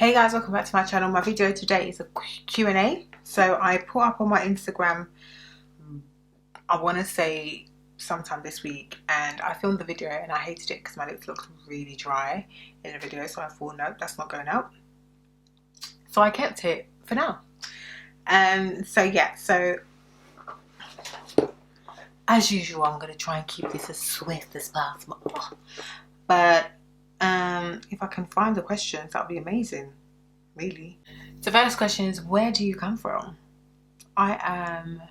Hey guys, welcome back to my channel. My video today is a Q&A. So I put up on my Instagram, I want to say sometime this week, and I filmed the video and I hated it because my lips looked really dry in the video, so I thought no, that's not going out. So I kept it for now. So as usual, I'm going to try and keep this as swift as possible. But if I can find the questions, that would be amazing, really. The first question is, where do you come from? I am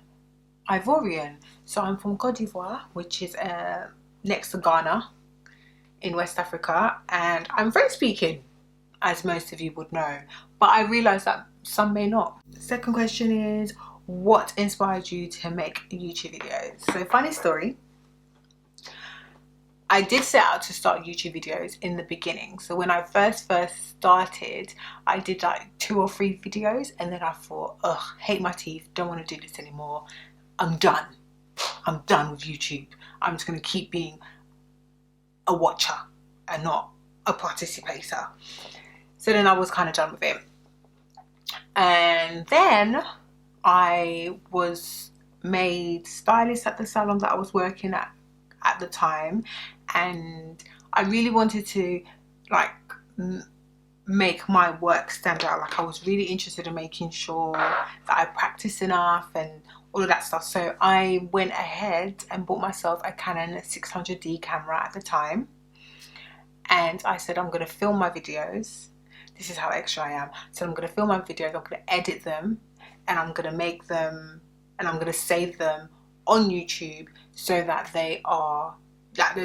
Ivorian, so I'm from Côte d'Ivoire, which is next to Ghana in West Africa, and I'm French speaking, as most of you would know, but I realise that some may not. The second question is, what inspired you to make YouTube videos? So funny story, I did set out to start YouTube videos in the beginning. So when I first started, I did like 2 or 3 videos, and then I thought, ugh, hate my teeth, don't want to do this anymore. I'm done with YouTube. I'm just going to keep being a watcher and not a participator. So then I was kind of done with it. And then I was made stylist at the salon that I was working at the time, and I really wanted to like make my work stand out. Like I was really interested in making sure that I practiced enough and all of that stuff. So I went ahead and bought myself a Canon 600D camera at the time, and I said, I'm going to film my videos. This is how extra I am. So I'm going to film my videos, I'm going to edit them, and I'm going to make them, and I'm going to save them on YouTube so that they're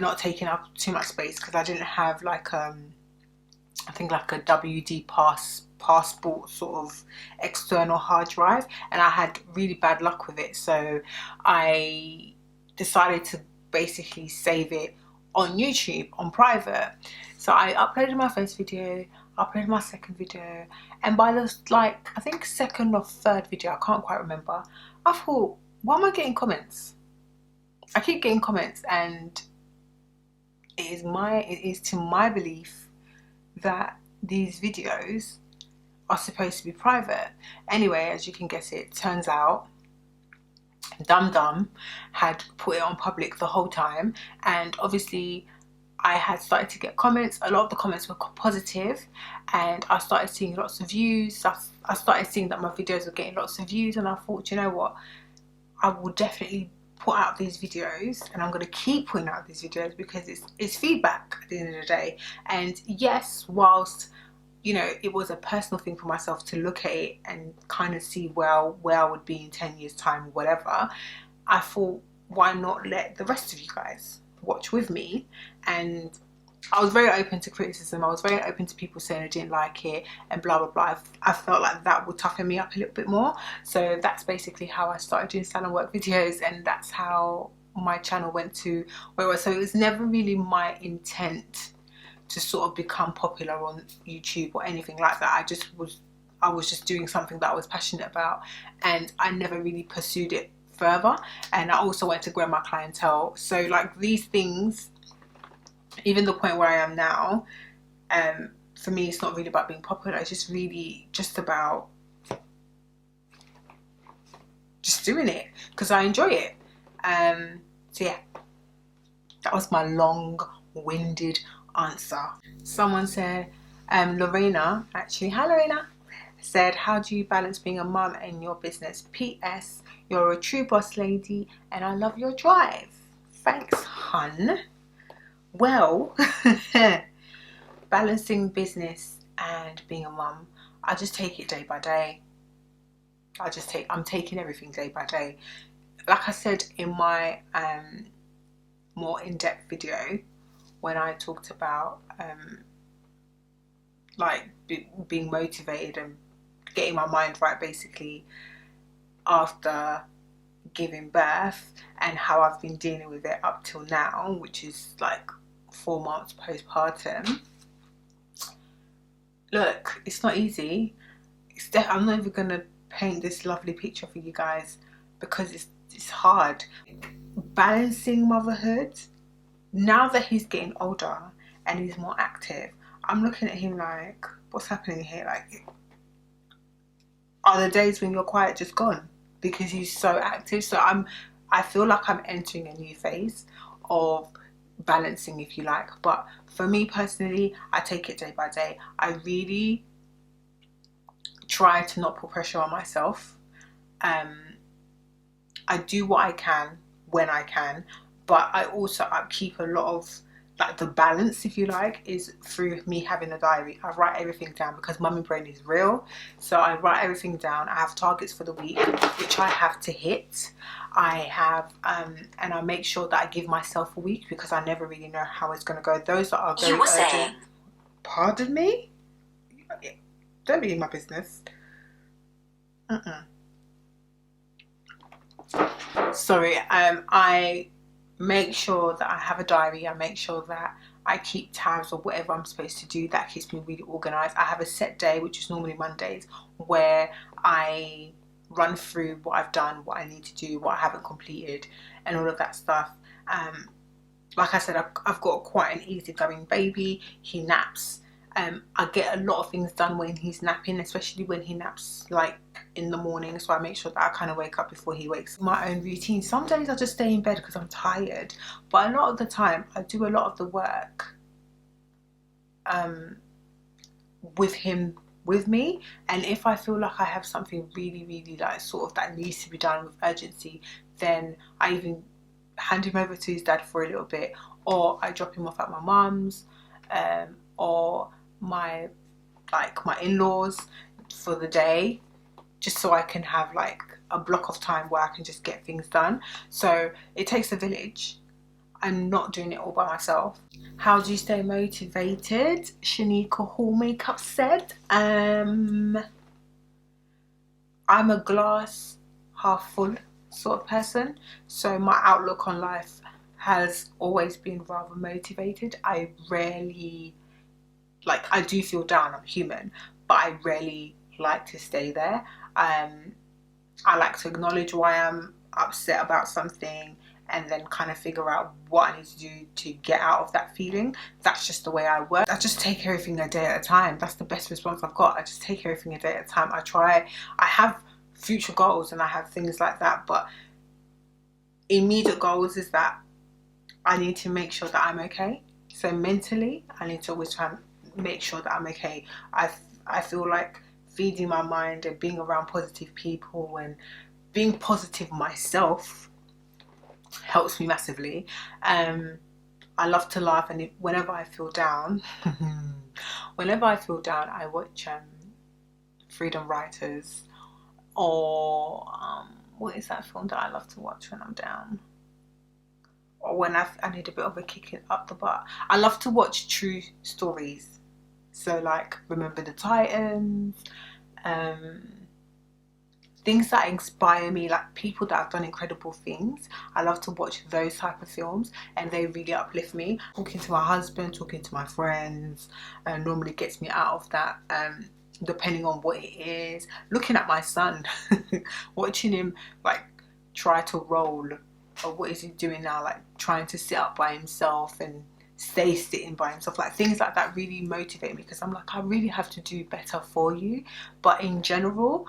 not taking up too much space, because I didn't have like I think like a WD passport sort of external hard drive, and I had really bad luck with it. So I decided to basically save it on YouTube on private. So I uploaded my first video, uploaded my second video, and by the like I think second or third video, I can't quite remember, I thought, why am I getting comments? I keep getting comments, and it is to my belief that these videos are supposed to be private. Anyway, as you can guess, it turns out Dum had put it on public the whole time, and obviously I had started to get comments. A lot of the comments were positive, and I started seeing lots of views. I started seeing that my videos were getting lots of views, and I thought, you know what, I will definitely put out these videos, and I'm going to keep putting out these videos because it's feedback at the end of the day. And yes, whilst you know it was a personal thing for myself to look at it and kind of see where I would be in 10 years time, whatever, I thought, why not let the rest of you guys watch with me? And I was very open to criticism. I was very open to people saying I didn't like it and blah blah blah. I felt like that would toughen me up a little bit more. So that's basically how I started doing salon work videos, and that's how my channel went to where it was. So it was never really my intent to sort of become popular on YouTube or anything like that. I was just doing something that I was passionate about, and I never really pursued it further. And I also wanted to grow my clientele. So like these things, even the point where I am now, for me it's not really about being popular. It's just really just about just doing it because I enjoy it. So yeah, that was my long-winded answer. Someone said, Lorena, actually, hi Lorena, said, how do you balance being a mum and your business? PS, you're a true boss lady and I love your drive. Thanks, hun. Well, balancing business and being a mum, I just take it day by day. I'm taking everything day by day. Like I said in my more in-depth video, when I talked about like being motivated and getting my mind right basically after giving birth, and how I've been dealing with it up till now, which is like 4 months postpartum. Look, it's not easy. I'm not even gonna paint this lovely picture for you guys because it's hard. Balancing motherhood, now that he's getting older and he's more active, I'm looking at him like, what's happening here? Like, are the days when you're quiet just gone because he's so active? So I feel like I'm entering a new phase of balancing, if you like. But for me personally, I take it day by day. I really try to not put pressure on myself. I do what I can when I can, but I keep a lot of, like, the balance, if you like, is through me having a diary. I write everything down because mummy brain is real. So I write everything down. I have targets for the week which I have to hit. I have and I make sure that I give myself a week because I never really know how it's going to go. Those that are very urgent. Pardon me? Don't be in my business. Sorry. I make sure that I have a diary. I make sure that I keep tabs of whatever I'm supposed to do. That keeps me really organized. I have a set day, which is normally Mondays, where I run through what I've done, what I need to do, what I haven't completed, and all of that stuff. Like I said, I've got quite an easygoing baby. He naps. I get a lot of things done when he's napping, especially when he naps like in the morning. So I make sure that I kind of wake up before he wakes. My own routine. Some days I just stay in bed because I'm tired, but a lot of the time I do a lot of the work with him with me. And if I feel like I have something really like sort of that needs to be done with urgency, then I even hand him over to his dad for a little bit, or I drop him off at my mum's, or my in-laws for the day, just so I can have like a block of time where I can just get things done. So it takes a village. I'm not doing it all by myself. How do you stay motivated? Shanika Hall Makeup said, I'm a glass half full sort of person, so my outlook on life has always been rather motivated. I rarely, like, I do feel down, I'm human, but I rarely like to stay there. I like to acknowledge why I'm upset about something and then kind of figure out what I need to do to get out of that feeling. That's just the way I work. I just take everything a day at a time. That's the best response I've got. I just take everything a day at a time. I have future goals and I have things like that, but immediate goals is that I need to make sure that I'm okay. So mentally, I need to always try and make sure that I'm okay. I feel like feeding my mind and being around positive people and being positive myself helps me massively. I love to laugh, and whenever I feel down I watch Freedom Writers, or what is that film that I love to watch when I'm down, or when I need a bit of a kick up the butt. I love to watch true stories, so like Remember the Titans, things that inspire me, like people that have done incredible things. I love to watch those type of films, and they really uplift me. Talking to my husband, talking to my friends, normally gets me out of that, depending on what it is. Looking at my son, watching him like try to roll, or what is he doing now, like trying to sit up by himself and stay sitting by himself, like things like that really motivate me, because I'm like, I really have to do better for you. But in general,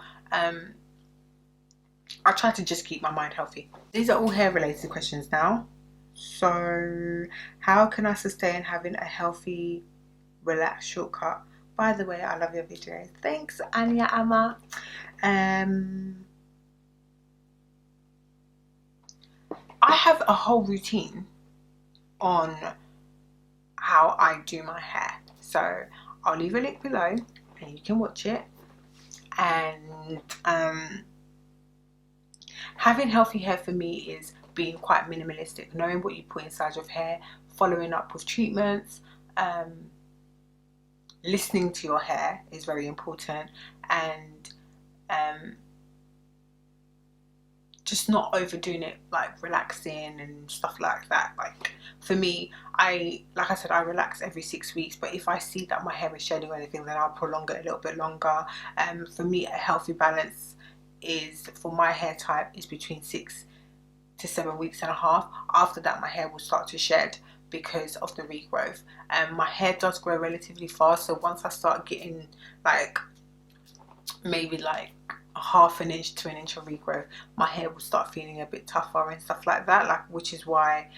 I try to just keep my mind healthy. These are all hair related questions now. So how can I sustain having a healthy, relaxed shortcut? By the way, I love your videos. Thanks, Anya Amma. I have a whole routine on how I do my hair. So I'll leave a link below and you can watch it. And having healthy hair for me is being quite minimalistic, knowing what you put inside your hair, following up with treatments, listening to your hair is very important, and just not overdoing it, like relaxing and stuff like that. Like for me, like I said, I relax every 6 weeks, but if I see that my hair is shedding or anything, then I'll prolong it a little bit longer. For me, a healthy balance is, for my hair type, is between 6 to 7 weeks and a half. After that, my hair will start to shed. because of the regrowth. My hair does grow relatively fast, so once I start getting like maybe like a half an inch to an inch of regrowth, my hair will start feeling a bit tougher and stuff like that, like, which is why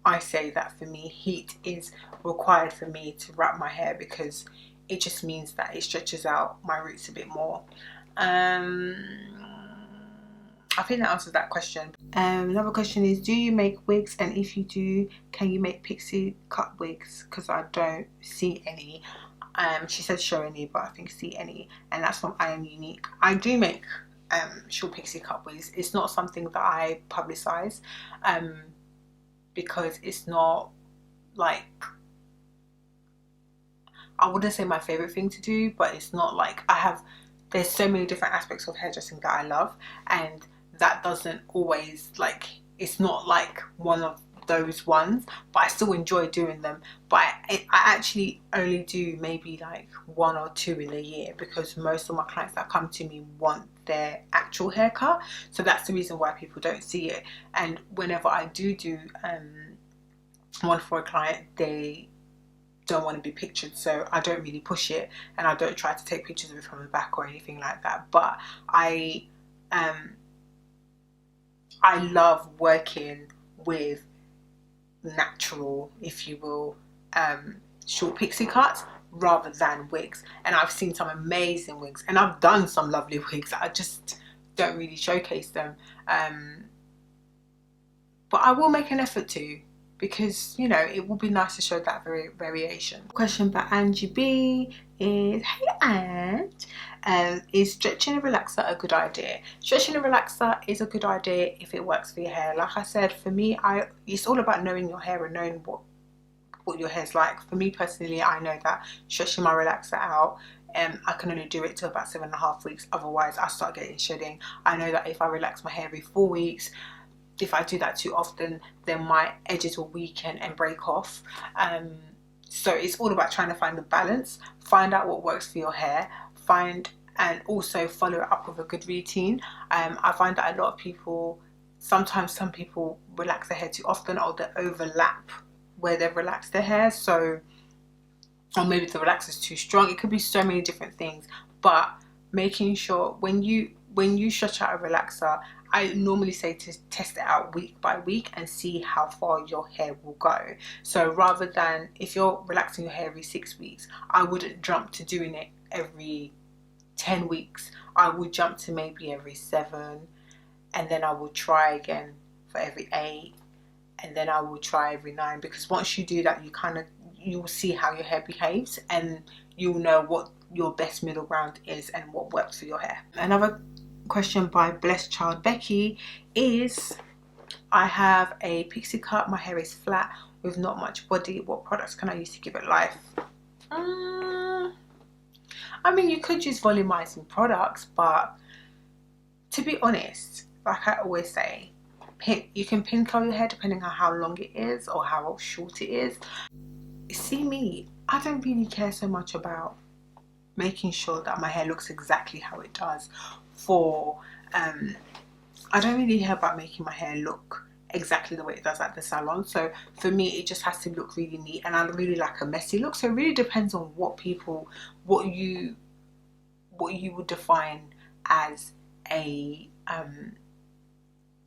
I say that for me heat is required for me to wrap my hair, because it just means that it stretches out my roots a bit more. I think that answers that question. Another question is, do you make wigs, and if you do, can you make pixie cut wigs? Because I don't see any. She said show any, but I think see any, and that's from I Am Unique. I do make short pixie cut wigs. It's not something that I publicize because it's not like, I wouldn't say my favorite thing to do, but it's not like there's so many different aspects of hairdressing that I love, and that doesn't always, like, it's not like one of those ones, but I still enjoy doing them. But I actually only do maybe like 1 or 2 in a year, because most of my clients that come to me want their actual haircut, so that's the reason why people don't see it. And whenever I do one for a client, they don't want to be pictured, so I don't really push it, and I don't try to take pictures of it from the back or anything like that. But I love working with natural, if you will, short pixie cuts rather than wigs. And I've seen some amazing wigs, and I've done some lovely wigs. I just don't really showcase them, but I will make an effort to, because, you know, it will be nice to show that variation. Question by Angie B is, hey Ant, is stretching a relaxer a good idea? Stretching a relaxer is a good idea if it works for your hair. Like I said, for me, it's all about knowing your hair and knowing what your hair's like. For me personally, I know that stretching my relaxer out, I can only do it till about 7.5 weeks, otherwise I start getting shedding. I know that if I relax my hair every 4 weeks, if I do that too often, then my edges will weaken and break off. So it's all about trying to find the balance, find out what works for your hair, and also follow it up with a good routine. I find that a lot of people, sometimes some people relax their hair too often, or they overlap where they've relaxed their hair, so, or maybe the relaxer is too strong. It could be so many different things, but making sure when you stretch out a relaxer, I normally say to test it out week by week and see how far your hair will go. So rather than, if you're relaxing your hair every 6 weeks, I wouldn't jump to doing it every 10 weeks. I would jump to maybe every 7, and then I would try again for every 8, and then I will try every 9, because once you do that, you'll see how your hair behaves, and you'll know what your best middle ground is and what works for your hair. Another question by Blessed Child Becky is, I have a pixie cut, my hair is flat with not much body, what products can I use to give it life? I mean, you could use volumizing products, but to be honest, like I always say, you can pin curl your hair depending on how long it is or how short it is. See me, I don't really care so much about making sure that my hair looks exactly how it does. I don't really care about making my hair look exactly the way it does at the salon. So for me, it just has to look really neat, and I really like a messy look. So it really depends on what you would define as a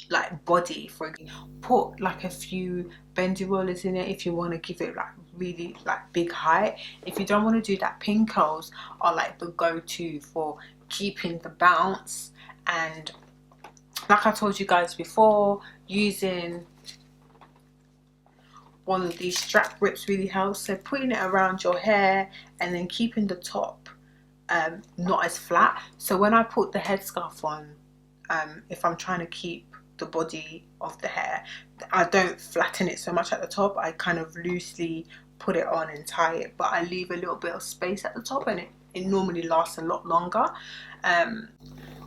like body. For example, put like a few bendy rollers in it if you want to give it like really like big height. If you don't want to do that, pin curls are like the go-to for keeping the bounce. And like I told you guys before, using one of these strap grips really helps. So putting it around your hair and then keeping the top not as flat. So when I put the headscarf on, if I'm trying to keep the body of the hair, I don't flatten it so much at the top. I kind of loosely put it on and tie it, but I leave a little bit of space at the top, and it normally lasts a lot longer.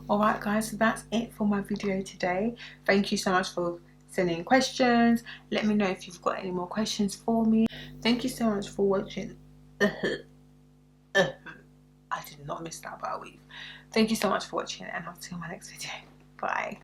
Alright guys, so that's it for my video today. Thank you so much for sending questions. Let me know if you've got any more questions for me. Thank you so much for watching. I did not miss that about a weave. Thank you so much for watching, and I'll see you in my next video. Bye.